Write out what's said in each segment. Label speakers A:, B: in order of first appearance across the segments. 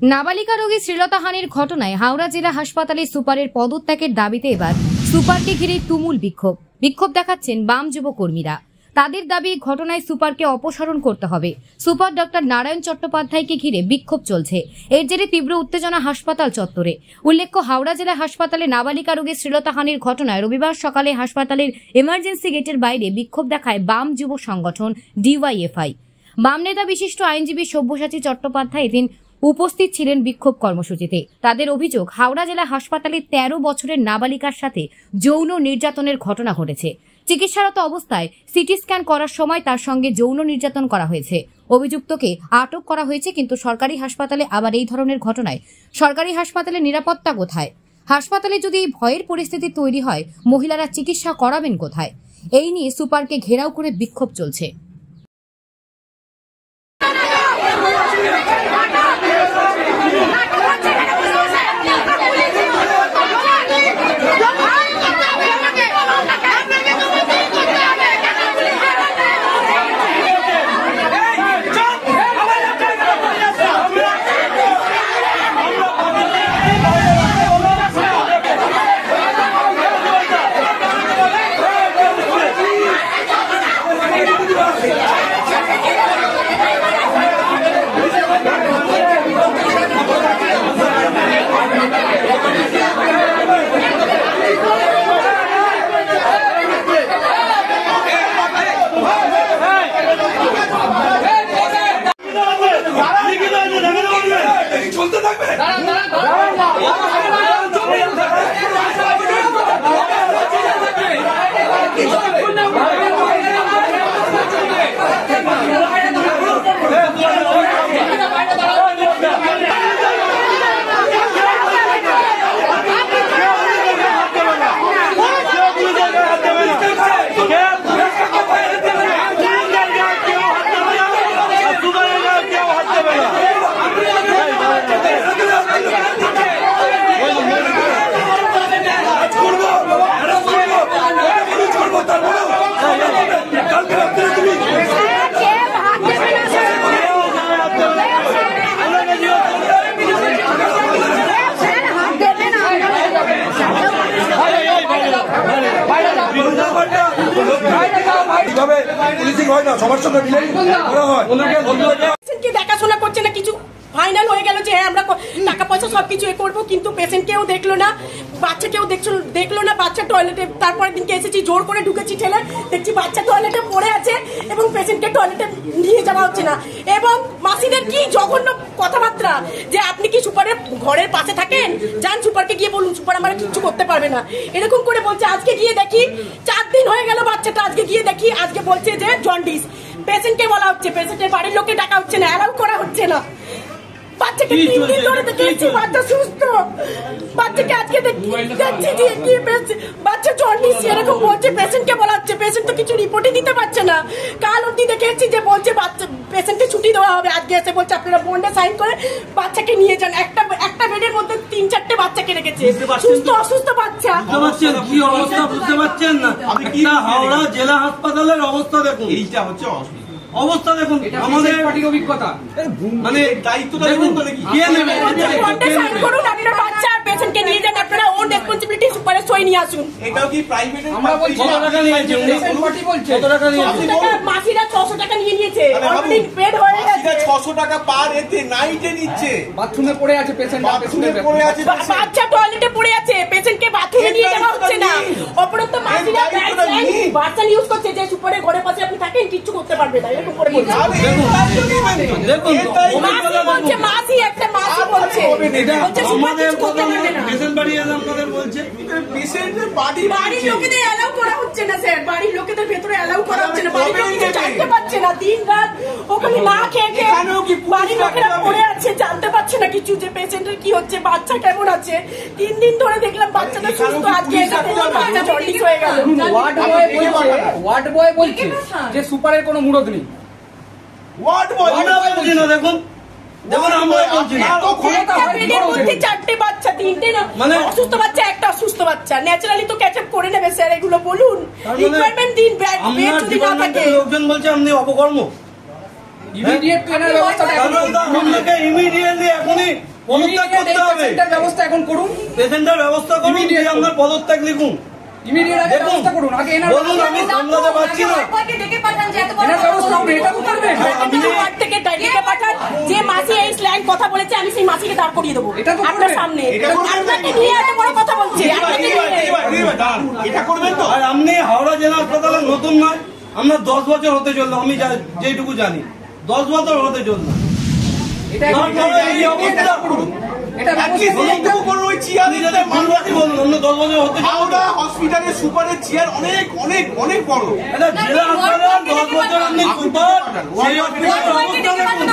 A: নাবালিকা রোগী শ্লীলতাহানির ঘটনায় হাওড়া জেলা হাসপাতালে সুপারের পদত্যাগের দাবিতে এবার সুপারকে ঘিরে তুমুল বিক্ষোভ দেখাচ্ছেন বাম যুব কর্মীরা। তাদের দাবি, ঘটনায় সুপারকে অপসারণ করতে হবে। সুপার ডক্টর নারায়ণ চট্টোপাধ্যায়কে ঘিরে বিক্ষোভ চলছে। এর জেরে তীব্র উত্তেজনা হাসপাতাল চত্বরে। উল্লেখ্য, হাওড়া জেলা হাসপাতালে নাবালিকা রোগী শ্লীলতাহানির ঘটনায় রবিবার সকালে হাসপাতালের এমার্জেন্সি গেটের বাইরে বিক্ষোভ দেখায় বাম যুব সংগঠন ডিওয়াইএফআই। বাম নেতা বিশিষ্ট আইনজীবী সব্যসাচী চট্টোপাধ্যায় এদিন উপস্থিত ছিলেন বিক্ষোভ কর্মসূচিতে। তাদের অভিযোগ, হাওড়া জেলা হাসপাতালে 13 বছরের নাবালিকার সাথে যৌন নির্যাতনের ঘটনা ঘটেছে। চিকিৎসারত অবস্থায় সিটি স্ক্যান করার সময় তার সঙ্গে যৌন নির্যাতন করা হয়েছে। অভিযুক্তকে আটক করা হয়েছে, কিন্তু সরকারি হাসপাতালে আবার এই ধরনের ঘটনায় সরকারি হাসপাতালে নিরাপত্তা কোথায়? হাসপাতালে যদি এই ভয়ের পরিস্থিতি তৈরি হয়, মহিলারা চিকিৎসা করাবেন কোথায়? এই নিয়ে সুপারকে ঘেরাও করে বিক্ষোভ চলছে।
B: দেখাশোনা করছে না, কিছু ফাইনাল হয়ে গেল যে আমরা টাকা পয়সা সবকিছু করবো, কিন্তু পেশেন্ট কেউ দেখলো না, বাচ্চা কেউ দেখলো না। বাচ্চা টয়লেটে তারপরের দিনকে এসেছি, জোর করে ঢুকেছি, ঠেলে দেখছি বাচ্চা টয়লেটে পড়ে আছে এবং পেশেন্টকে টয়লেটে নিয়ে যাওয়া হচ্ছে না। এবং মাসিদের কি জঘন্য কথাবার্তা, যে আপনি কি সুপারের ঘরের পাশে থাকেন, যান সুপারকে গিয়ে বলুন, সুপার আমার কিছু করতে পারবে না, এরকম করে বলছে। আজকে গিয়ে দেখি 4 দিন হয়ে গেল বাচ্চাটা, আজকে গিয়ে দেখি আজকে বলছে যে জন্ডিস। পেশেন্টকে বলা হচ্ছে, পেশেন্টের বাড়ির লোককে ডাকা হচ্ছে না, অ্যালাউ করা হচ্ছে না। বাচ্চাকে 3 দিন ধরে দেখেছি, বাচ্চা সুস্থ, বাচ্চাকে আজকে দেখছি যে কি বাচ্চা জন্ডিস এরকম বলছে। পেশেন্টকে বলা হচ্ছে, পেশেন্ট তো কিছু রিপোর্টই দিতে পারছে না। কাল অবধি দেখেছি যে বলছে বাচ্চা পেশেন্টকে ছুটি দেওয়া হবে, আজকে এসে বলছে আপনারা বন্ডে সাইন করে বাচ্চাকে নিয়ে যান। একটা বেডের মধ্যে 3-4টে বাচ্চাকে রেখেছে, সুস্থ অসুস্থ বাচ্চা।
C: কি অবস্থা বুঝতে পারছেন না? হাওড়া জেলা হাসপাতালের অবস্থা দেখুন, এইটা হচ্ছে অবস্থা দেখুন। আমাদের অভিজ্ঞতা মানে দায়িত্বটা দেখুন, কে নেবে?
B: বাচ্চা পেশেন্টকে নিয়ে যান, আপনারা ওন রেসপন্সিবিলিটি সুপারে সই নিয়ে আসুন।
D: এটাও কি প্রাইভেটে?
C: আমরা বলছি কত টাকা নিয়েছে? কত টাকা নিয়েছে?
B: মাসিরা 600 টাকা নিয়ে নিয়েছে, অলরেডি পেড হয়ে গেছে।
D: 600 টাকা পার এতে নাইটে নিচ্ছে।
C: বাথরুমে পড়ে আছে পেশেন্ট,
D: বাথরুমে পড়ে আছে,
B: বাচ্চা টয়লেটে পড়ে আছে, পেশেন্টকে বাথরুমে নিয়ে যাওয়া হচ্ছে না। অপরন্ত মাসিরা বাচ্চা ইউজ করছে যে সুপারের ঘরের পাশে আপনি থাকেন, কিচ্ছু করতে পারবে না, এরকম করে বলছে।
C: দেখুন
B: বলছে মাসি, একটা মাসি বলছে সুপার কিছু করতে পারবে না।
C: পেশেন্ট বাড়ি এসে আপনাদের বলছে,
D: পেশেন্টের
B: বাড়ির লোকেদের অ্যালাউ করা হচ্ছে না স্যার, বাড়ির লোকেদের ভেতরে অ্যালাউ করা হচ্ছে না। বাড়ির লোকেদের জানতে পারছে না, দিন রাত ওখানে না খেয়ে বাড়ির লোকেরা পড়ে আছে, জানতে পারছে না কিছু যে পেশেন্টের কি হচ্ছে, বাচ্চা কেমন আছে। 3 দিন ধরে দেখলাম বাচ্চাটা সুস্থ, আজকে এসে বাচ্চা জন্ডিস হয়ে গেল।
E: ওয়ার্ড বয় বলছে যে সুপারের কোনো মুরদ নেই।
D: ওয়ার্ড বয়
C: বলছি না, দেখুন দেখুন আমরা বলছি না,
B: বেডের মধ্যে 4টে বাচ্চা, 3টে না মানে অসুস্থ বাচ্চা, একটা অসুস্থ বাচ্চা, ন্যাচারালি তো ক্যাচ আপ করে নেবে স্যার, এগুলো বলুন। রিকোয়ারমেন্ট দিন, বেড যদি না থাকে।
C: লোকজন বলছে আপনি অপকর্ম,
E: ইমিডিয়েট ট্রেনের ব্যবস্থাটা এখন করুন।
C: আপনাকে ইমিডিয়েটলি এখনই পদত্যাগ করতে হবে।
E: পেশেন্টের ব্যবস্থা এখন করুন,
C: পেশেন্টের ব্যবস্থা করুন, দিয়ে আপনার পদত্যাগ লিখুন।
E: ইমিডিয়েট আগে ব্যবস্থা করুন, আগে এনার
C: বলুন আমি সামলাতে পারছি না।
E: এনার ব্যবস্থা করুন, এটা তো করবেন।
B: ওয়ার্ড থেকে ডেকে পাঠান, যে মাসি এই স্ল্যাং কথা বলেছে আমি সেই মাসিকে দাঁড় করিয়ে দেবো
E: এটা তো
B: আপনার
E: করবেন।
B: সামনে। আপনাকে নিয়ে এত বড় কথা বলছে, আপনাকে নিয়ে।
D: এটা করবেন তো?
C: আর আপনি হাওড়া জেলা হাসপাতালে নতুন নয়, আমরা 10 বছর হতে চললো, আমি যেটুকু জানি 10 বছর হতে চললো।
E: এটা
C: এই অবস্থা করুন।
E: এটা
D: Atleast এইটুকু করুন, ওই চেয়ারে
C: মানুষই বলুন, আমরা 10 বছর হতে চললো।
D: হাওড়া হসপিটালের সুপারের চেয়ার অনেক অনেক অনেক বড়।
C: এটা জেলা হাসপাতাল 10 বছর আপনি সুপার, সেই হসপিটালের অবস্থা দেখুন।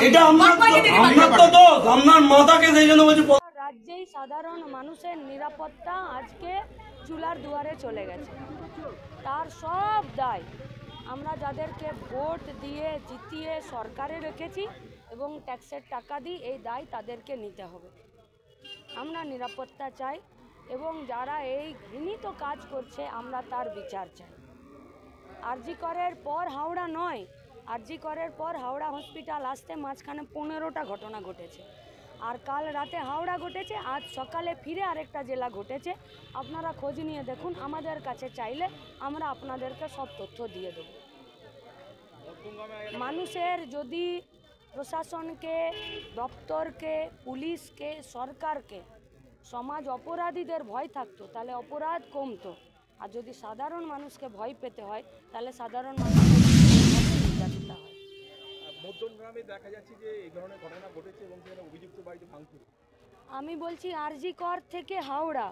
C: এটা আপনার তো দোষ, আপনার মাথাকে সেই জন্য বলছি।
F: রাজ্যেই সাধারণ মানুষের নিরাপত্তা আজকে চুলার দুয়ারে চলে গেছে। তার সব দায় আমরা যাদেরকে ভোট দিয়ে জিতিয়ে সরকারে রেখেছি এবং ট্যাক্সের টাকা দিই, এই দায় তাদেরকে নিতে হবে। আমরা নিরাপত্তা চাই এবং যারা এই ঘৃণিত কাজ করছে আমরা তার বিচার চাই। আরজি করের পর হাওড়া নয়, আরজি করের পর হাওড়া হসপিটাল আসতে মাঝখানে 15টা ঘটনা ঘটেছে। আর কাল রাতে হাওড়া ঘটেছে, আজ সকালে ফিরে আরেকটা জেলা ঘটেছে। আপনারা খোঁজ নিয়ে দেখুন, আমাদের কাছে চাইলে আমরা আপনাদেরকে সব তথ্য দিয়ে দেব। মানুষের যদি প্রশাসনকে, দপ্তরকে, পুলিশকে, সরকারকে, সমাজ অপরাধীদের ভয় থাকতো তাহলে অপরাধ কমতো। আর যদি সাধারণ মানুষকে ভয় পেতে হয় তাহলে সাধারণ মানুষকে নির্যাতিত হয়।
G: মধ্যমগ্রামে দেখা যাচ্ছে যে এই ধরনের ঘটনা ঘটেছে এবং সেখানে অভিযুক্ত বাড়িতে ভাঙচুর।
F: আমি বলছি আরজি কর থেকে হাওড়া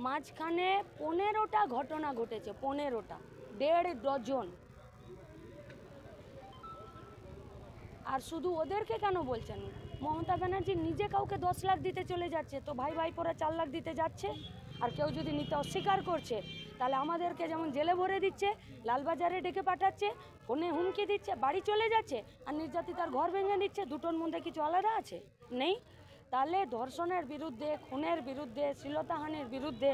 F: মাঝখানে 15টা ঘটনা ঘটেছে, 15টা, 1.5 ডজন। আর শুধু ওদেরকে কেন বলছেন? মমতা ব্যানার্জি নিজে কাউকে 10 লাখ দিতে চলে যাচ্ছে, তো ভাই ভাই পরে 4 লাখ দিতে যাচ্ছে। আর কেউ যদি নিতে অস্বীকার করছে তাহলে আমাদেরকে যেমন জেলে ভরে দিচ্ছে, লালবাজারে ডেকে পাঠাচ্ছে, ফোনে হুমকি দিচ্ছে, বাড়ি চলে যাচ্ছে, আর নির্যাতিতার ঘর ভেঙে দিচ্ছে। দুটোর মধ্যে কিছু আলাদা আছে? নেই। তাহলে ধর্ষণের বিরুদ্ধে, খুনের বিরুদ্ধে, শ্লীলতাহানির বিরুদ্ধে,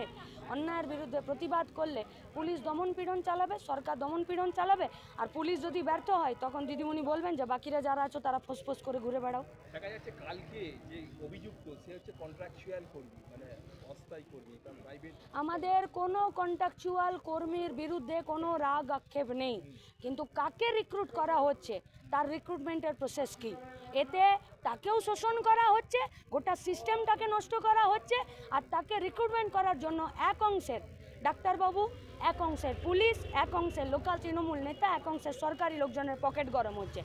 F: অন্যায়ের বিরুদ্ধে প্রতিবাদ করলে পুলিশ দমনপীড়ন চালাবে, সরকার দমনপীড়ন চালাবে। আর পুলিশ যদি ব্যর্থ হয় তখন দিদিমণি বলবেন যে বাকিরা যারা আছো তারা ফোসফোস করে ঘুরে বেড়াও।
G: দেখা যাচ্ছে কালকে যে অভিযুক্ত সে হচ্ছে কন্ট্রাকচুয়াল কর্মী, মানে অস্থায়ী কর্মী, প্রাইভেট।
F: আমাদের কোনো কন্ট্রাকচুয়াল কর্মীর বিরুদ্ধে কোনো রাগ আক্ষেপ নেই, কিন্তু কাকে রিক্রুট করা হচ্ছে তার রিক্রুটমেন্টের প্রসেস কি? এতে তাকেও শোষণ করা হচ্ছে, গোটা সিস্টেমটাকে নষ্ট করা হচ্ছে। আর তাকে রিক্রুটমেন্ট করার জন্য এক অংশের ডাক্তারবাবু, এক অংশের পুলিশ, এক অংশের লোকাল তৃণমূল নেতা, এক অংশের সরকারি লোকজনের পকেট গরম হচ্ছে।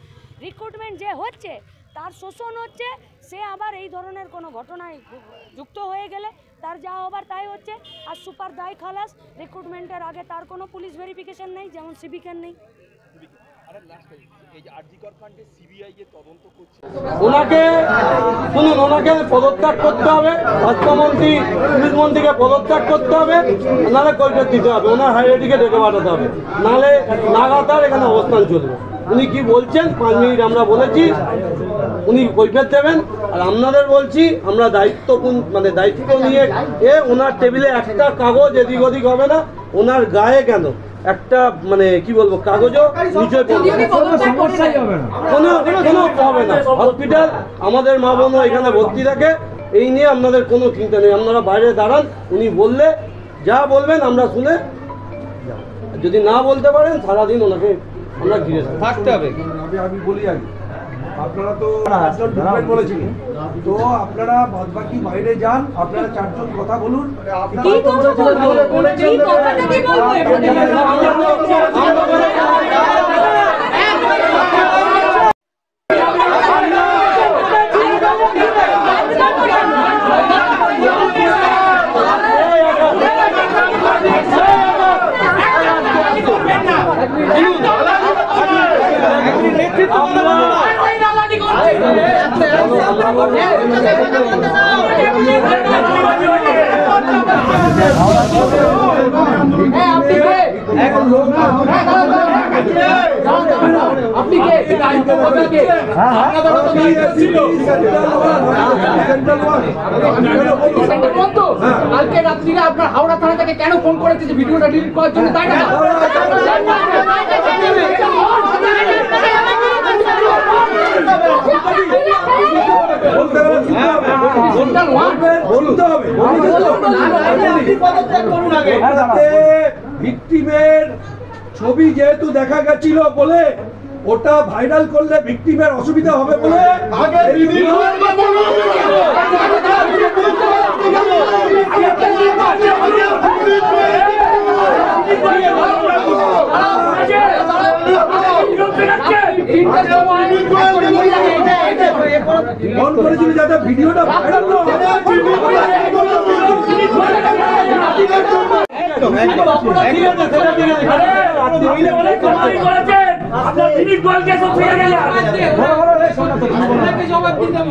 F: রিক্রুটমেন্ট যে হচ্ছে তার শোষণ হচ্ছে, সে আবার এই ধরনের কোনো ঘটনায় যুক্ত হয়ে গেলে তার যা হবার তাই হচ্ছে। আর সুপার দায় খালাস, রিক্রুটমেন্টের আগে তার কোনো পুলিশ ভেরিফিকেশন নেই, যেমন সিভিকের নেই।
C: ওনাকে শুনুন, ওনাকে পদত্যাগ করতে হবে, স্বাস্থ্যমন্ত্রী, পুলিশ মন্ত্রীকে পদত্যাগ করতে হবে, নাহলে কৈফিয়ত দিতে হবে, ওনার হাইরেটিকে ডেকে পাঠাতে হবে, নাহলে লাগাতার এখানে অবস্থান চলবে। উনি কি বলছেন 5 মিনিট আমরা বলেছি, উনি কৈফিয়ত দেবেন। আর আপনাদের বলছি আমরা দায়িত্ব নিয়ে ওনার টেবিলে একটা কাগজ এদিক ওদিক হবে না, ওনার গায়ে কেন একটা কি বলবো কাগজও নিচে কোনো হবে না। হসপিটাল আমাদের মা বোনও এখানে ভর্তি থাকে, এই নিয়ে আপনাদের কোনো চিন্তা নেই। আপনারা বাইরে দাঁড়ান, উনি বললে যা বলবেন আমরা শুনে, যদি না বলতে পারেন সারাদিন ওনাকে আমরা ঘিরে থাকতে হবে।
H: আমি বলি আগে, আপনারা তো 4জন ঢুকবেন বলেছিলেন, তো আপনারা বাদবাকি বাইরে যান, আপনারা 4জন কথা বলুন।
E: কালকে রাত্রিরে আপনার হাওড়া থানা থেকে কেন ফোন করেছে যে ভিডিওটা ডিলিট করার জন্য? তাই না?
H: ভিকটিমের ছবি যেহেতু দেখা গেছিল বলে ওটা ভাইরাল করলে ভিকটিমের অসুবিধা হবে বলে ফোন করেছিল যাতে ভিডিওটা ভাইরাল না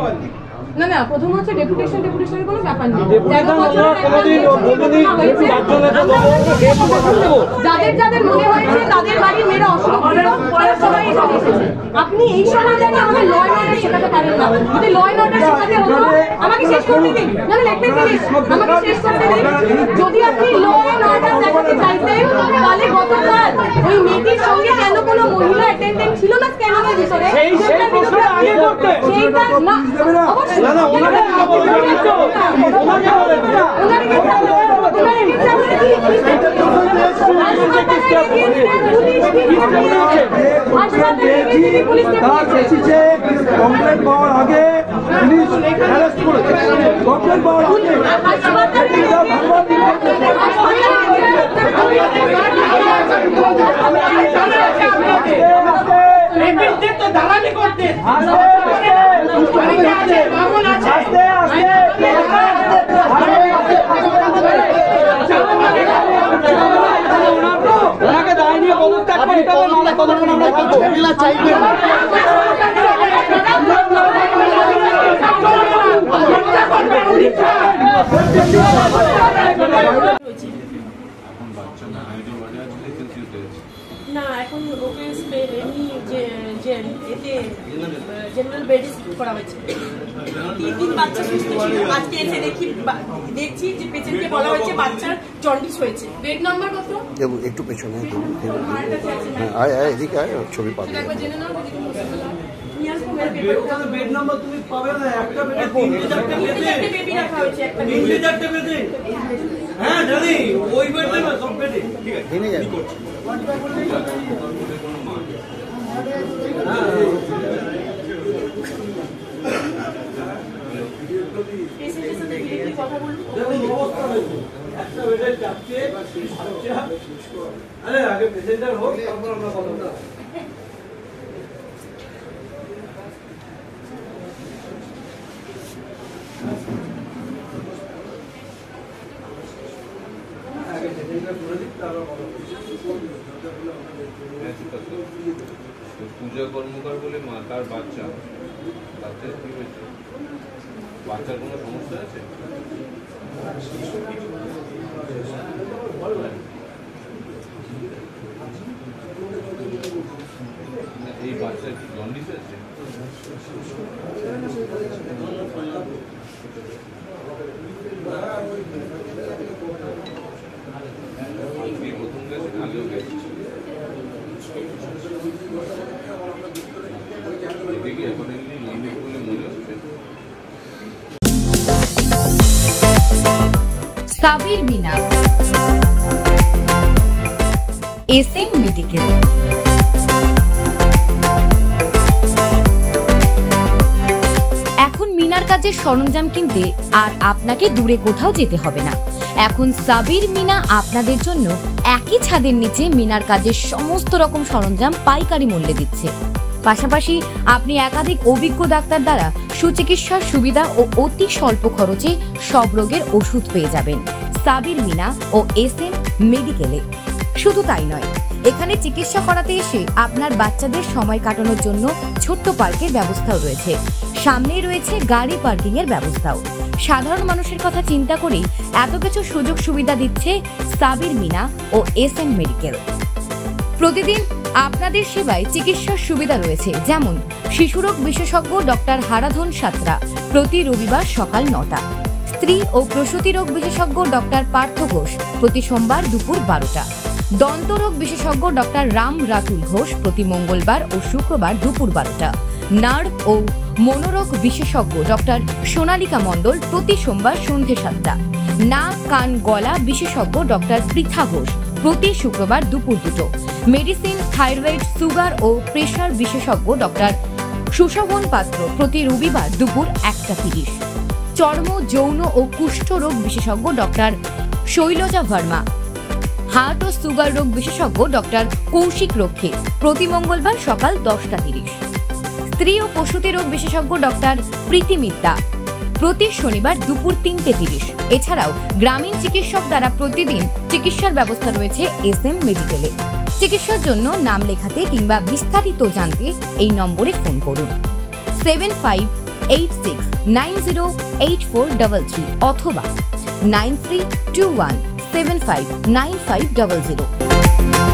H: হয়।
B: না না প্রথম হচ্ছে ডেপুটেশনের কোনো ব্যাপার নেই। যাদের যাদের মনে হয়েছে তাদের বাড়ির মেয়েরা অসুবিধা সবাই এখানে এসেছে। আপনি এই সময় জানি আমাদের ল অ্যান্ড অর্ডার শেখাতে পারেন না। যদি ল অ্যান্ড অর্ডার শেখাতে হতো আমাকে শেষ করতে দিন, না লেখতে ফিনিশ আমাকে শেষ করতে দিন। যদি আপনি ল অ্যান্ড অর্ডার দেখাতে চাইতেন তাহলে গতকাল ওই মেয়েটির সঙ্গে কেন কোনো মহিলা অ্যাটেন্ডেন্ট ছিল না স্ক্যানিং এর ভিতরে সেইটা না অবশ্যই না ওনাকে
H: কমপ্লেন পাওয়ার আগে পুলিশ অ্যারেস্ট করেছে। কমপ্লেন পাওয়ার আগে
B: দালালি করতে
C: ওনাকে দায় নিয়ে পদত্যাগ করতে হবে, নাহলে কতক্ষণ আমরা করবো এগুলা চাইবে না।
B: না এখন ওকে এমনি এতে জেনারেল বেডে করা হয়েছে। 3 দিন বাচ্চা সুস্থ ছিল, আজকে এসে দেখছি যে পেশেন্টকে বলা হয়েছে বাচ্চার জন্ডিস হয়েছে। বেড নাম্বার কত?
I: একটু পেছনে এদিকে ছবি পাবে।
C: বেড নাম্বার তুমি পাবে না, একটা বেডে
B: 3-4টা বেবি রাখা হয়েছে। একটা
C: 3-4টা বেডে, হ্যাঁ জানি ওই বেড না সব বেডে ঠিক আছে
I: ভেঙে যাবে।
B: পেশেন্টের সাথে ডিরেক্টলি কথা বলবো।
C: দেখুন অবস্থা হয়েছে একটা বেডে 4টে বাচ্চা। আরে আগে পেশেন্টার হোক তারপর আমরা কথা বলবো।
J: পূজা কর্মকার বলে মা, তার বাচ্চার কি হয়েছে? বাচ্চার কোনো সমস্যা আছে? এই বাচ্চার কি জন্ডিস আছে? প্রথম গেছে, আগেও গেছে। এদিকে এখন এমনি লিমিট বলে মনে হচ্ছে।
A: Sabir Mina, S M medical. এখন মিনার কাজের সরঞ্জাম কিনতে আর আপনাকে দূরে কোথাও যেতে হবে না। এখন সাবির মিনা আপনাদের জন্য একই ছাদের নিচে মিনার কাজের সমস্ত রকম সরঞ্জাম পাইকারি মূল্যে দিচ্ছে। পাশাপাশি আপনি একাধিক অভিজ্ঞ ডাক্তার দ্বারা সুচিকিৎসার সুবিধা ও অতি স্বল্প খরচে সব রোগের ওষুধ পেয়ে যাবেন সাবির মিনা ও এসএম মেডিকেলে। শুধু তাই নয়, এখানে চিকিৎসা করাতে এসে আপনার বাচ্চাদের সময় কাটানোর জন্য ছোট্ট পার্কের ব্যবস্থাও রয়েছে। সামনেই রয়েছে গাড়ি পার্কিং এর ব্যবস্থাও। সাধারণ মানুষের কথা চিন্তা করেই এত কিছু সুযোগ সুবিধা দিচ্ছে সাবির মিনা ও এসএম মেডিকেল। প্রতিদিন আপনাদের সেবায় চিকিৎসার সুবিধা রয়েছে, যেমন শিশুরোগ বিশেষজ্ঞ ডক্টর হারাধন সাতরা প্রতি রবিবার সকাল 9টা, স্ত্রী ও প্রসূতি রোগ বিশেষজ্ঞ ডক্টর পার্থ ঘোষ প্রতি সোমবার দুপুর 12টা, দন্তরোগ বিশেষজ্ঞ ডক্টর রাম রাতুল ঘোষ প্রতি মঙ্গলবার ও শুক্রবার দুপুর 12টা, নার্ভ ও মনোরোগ বিশেষজ্ঞ ডক্টর সোনালিকা মণ্ডল প্রতি সোমবার সন্ধে 7টা, নাক কান গলা বিশেষজ্ঞ ডক্টর পৃথা ঘোষ প্রতি শুক্রবার দুপুর 2টো, মেডিসিন থাইরয়েড সুগার ও প্রেশার বিশেষজ্ঞ ডক্টর সুশোভন পাত্র প্রতি রবিবার দুপুর 1টা 30, চর্ম যৌন ও কুষ্ঠ রোগ বিশেষজ্ঞ ডক্টর শৈলজা ভার্মা, হার্ট ও সুগার রোগ বিশেষজ্ঞ ডক্টর কৌশিক রক্ষে প্রতি মঙ্গলবার সকাল 10টা 30, স্ত্রী ও প্রসূতি রোগ বিশেষজ্ঞ ডক্টর প্রীতি মিত্তা প্রতি শনিবার দুপুর 3টে 30। এছাড়াও গ্রামীণ চিকিৎসক দ্বারা প্রতিদিন চিকিৎসার ব্যবস্থা রয়েছে SM মেডিকেলে। চিকিৎসার জন্য নাম লেখাতে কিংবা বিস্তারিত জানতে এই নম্বরে ফোন করুন 7586908433 অথবা 9321759500।